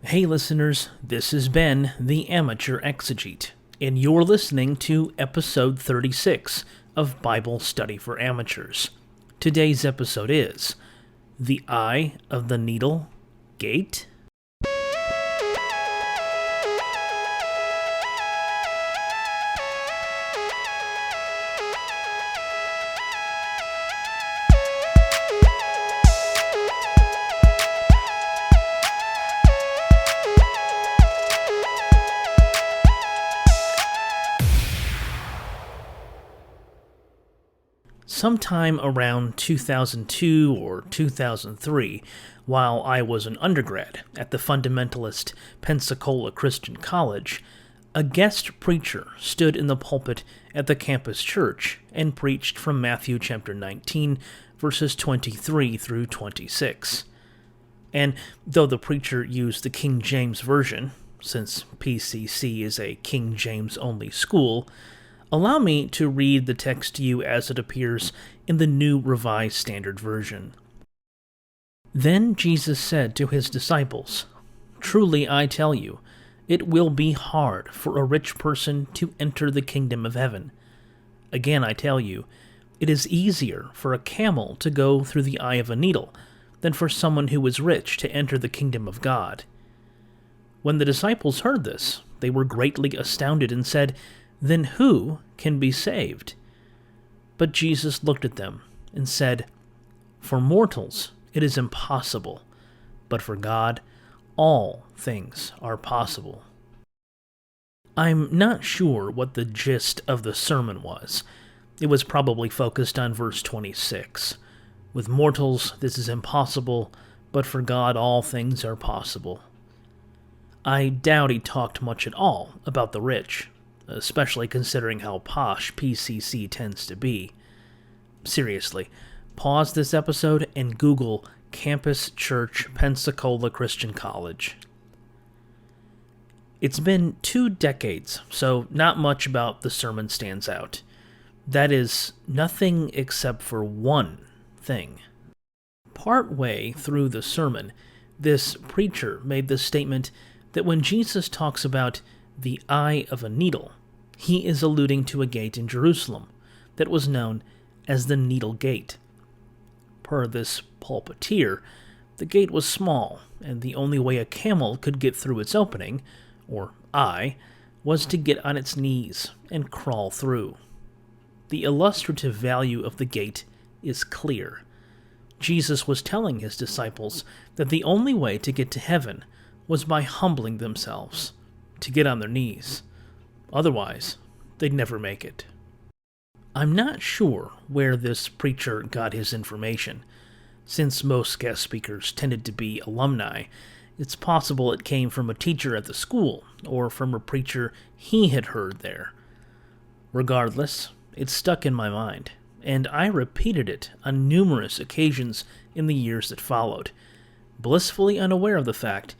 Hey listeners, this is Ben, the Amateur Exegete, and you're listening to episode 36 of Bible Study for Amateurs. Today's episode is The Eye of the Needle Gate? Sometime around 2002 or 2003, while I was an undergrad at the fundamentalist Pensacola Christian College, a guest preacher stood in the pulpit at the campus church and preached from Matthew chapter 19, verses 23 through 26. And though the preacher used the King James Version, since PCC is a King James-only school, allow me to read the text to you as it appears in the New Revised Standard Version. Then Jesus said to his disciples, "Truly I tell you, it will be hard for a rich person to enter the kingdom of heaven. Again I tell you, it is easier for a camel to go through the eye of a needle than for someone who is rich to enter the kingdom of God." When the disciples heard this, they were greatly astounded and said, "Then who can be saved?" But Jesus looked at them and said, "For mortals it is impossible, but for God all things are possible." I'm not sure what the gist of the sermon was. It was probably focused on verse 26. With mortals this is impossible, but for God all things are possible. I doubt he talked much at all about the rich, especially considering how posh PCC tends to be. Seriously, pause this episode and Google Campus Church Pensacola Christian College. It's been 2 decades, so not much about the sermon stands out. That is, nothing except for one thing. Partway through the sermon, this preacher made the statement that when Jesus talks about the eye of a needle, he is alluding to a gate in Jerusalem that was known as the Needle Gate. Per this pulpiteer, the gate was small, and the only way a camel could get through its opening, or eye, was to get on its knees and crawl through. The illustrative value of the gate is clear. Jesus was telling his disciples that the only way to get to heaven was by humbling themselves, to get on their knees. Otherwise, they'd never make it. I'm not sure where this preacher got his information. Since most guest speakers tended to be alumni, it's possible it came from a teacher at the school, or from a preacher he had heard there. Regardless, it stuck in my mind, and I repeated it on numerous occasions in the years that followed, blissfully unaware of the fact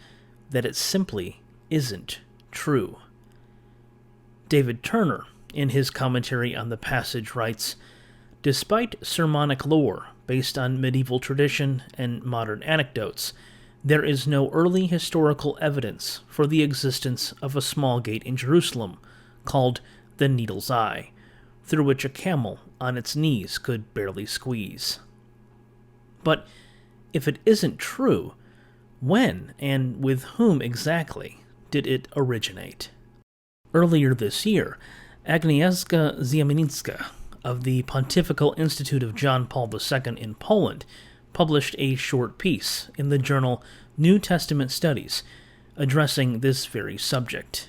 that it simply isn't true. David Turner, in his commentary on the passage, writes, "Despite sermonic lore based on medieval tradition and modern anecdotes, there is no early historical evidence for the existence of a small gate in Jerusalem called the Needle's Eye, through which a camel on its knees could barely squeeze." But if it isn't true, when and with whom exactly did it originate? Earlier this year, Agnieszka Ziemianicka of the Pontifical Institute of John Paul II in Poland published a short piece in the journal New Testament Studies addressing this very subject.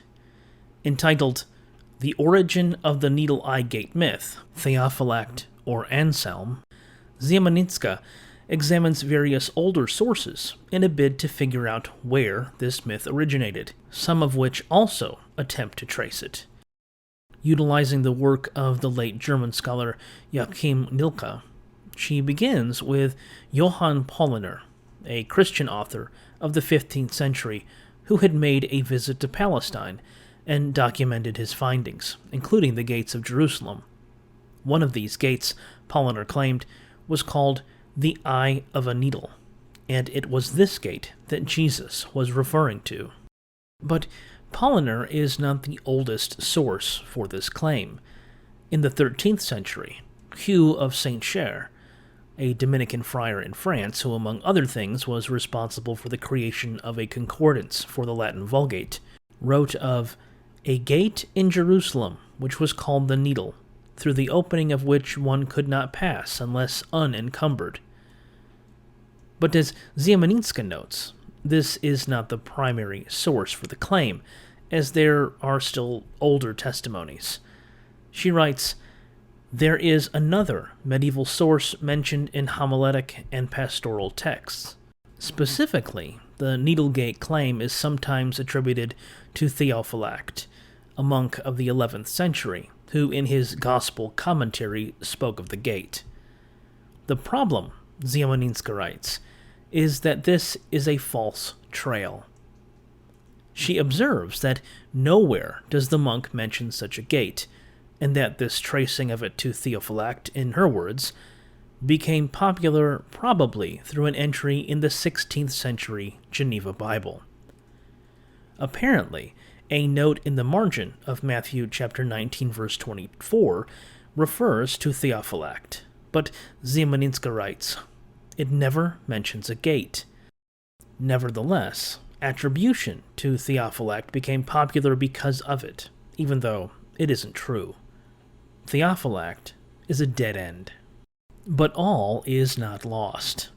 Entitled "The Origin of the Needle Eye Gate Myth, Theophylact or Anselm," Ziemianicka examines various older sources in a bid to figure out where this myth originated, some of which also attempt to trace it. Utilizing the work of the late German scholar Joachim Nilke, she begins with Johann Pauliner, a Christian author of the 15th century who had made a visit to Palestine and documented his findings, including the gates of Jerusalem. One of these gates, Pauliner claimed, was called the Eye of a Needle, and it was this gate that Jesus was referring to. But Apollinaire is not the oldest source for this claim. In the 13th century, Hugh of Saint-Cher, a Dominican friar in France who, among other things, was responsible for the creation of a concordance for the Latin Vulgate, wrote of a gate in Jerusalem, which was called the Needle, through the opening of which one could not pass unless unencumbered. But as Ziemianinska notes, this is not the primary source for the claim, as there are still older testimonies. She writes, "There is another medieval source mentioned in homiletic and pastoral texts. Specifically, the Needlegate claim is sometimes attributed to Theophylact, a monk of the 11th century, who in his Gospel commentary spoke of the gate. The problem," Ziemianinska writes, "is that this is a false trail." She observes that nowhere does the monk mention such a gate, and that this tracing of it to Theophylact, in her words, became popular probably through an entry in the 16th century Geneva Bible. Apparently, a note in the margin of Matthew chapter 19, verse 24 refers to Theophylact, but Ziemianinska writes, "It never mentions a gate." Nevertheless, attribution to Theophylact became popular because of it, even though it isn't true. Theophylact is a dead end. But all is not lost.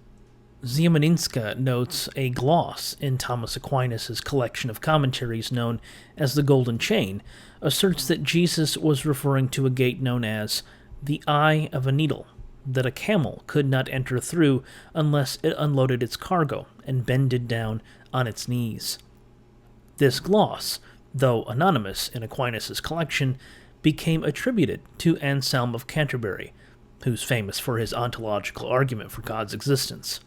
Ziemianinska notes a gloss in Thomas Aquinas' collection of commentaries known as the Golden Chain, asserts that Jesus was referring to a gate known as the Eye of a Needle, that a camel could not enter through unless it unloaded its cargo and bended down on its knees. This gloss, though anonymous in Aquinas' collection, became attributed to Anselm of Canterbury, who's famous for his ontological argument for God's existence.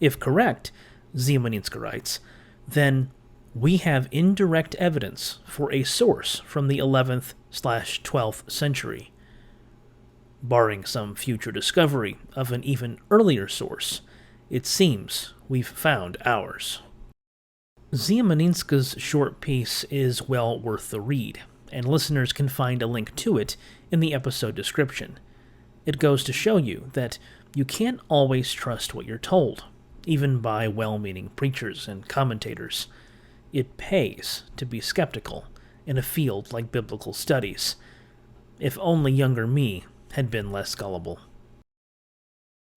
If correct, Ziemianinska writes, then we have indirect evidence for a source from the 11th/12th century. Barring some future discovery of an even earlier source, it seems we've found ours. Ziemianinska's short piece is well worth the read, and listeners can find a link to it in the episode description. It goes to show you that you can't always trust what you're told, even by well-meaning preachers and commentators. It pays to be skeptical in a field like biblical studies. If only younger me had been less gullible.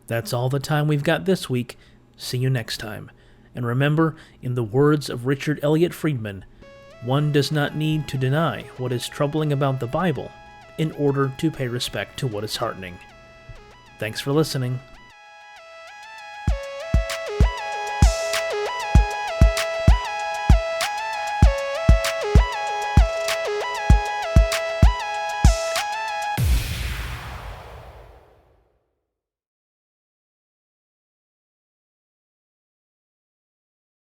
That's all the time we've got this week. See you next time. And remember, in the words of Richard Elliott Friedman, one does not need to deny what is troubling about the Bible in order to pay respect to what is heartening. Thanks for listening.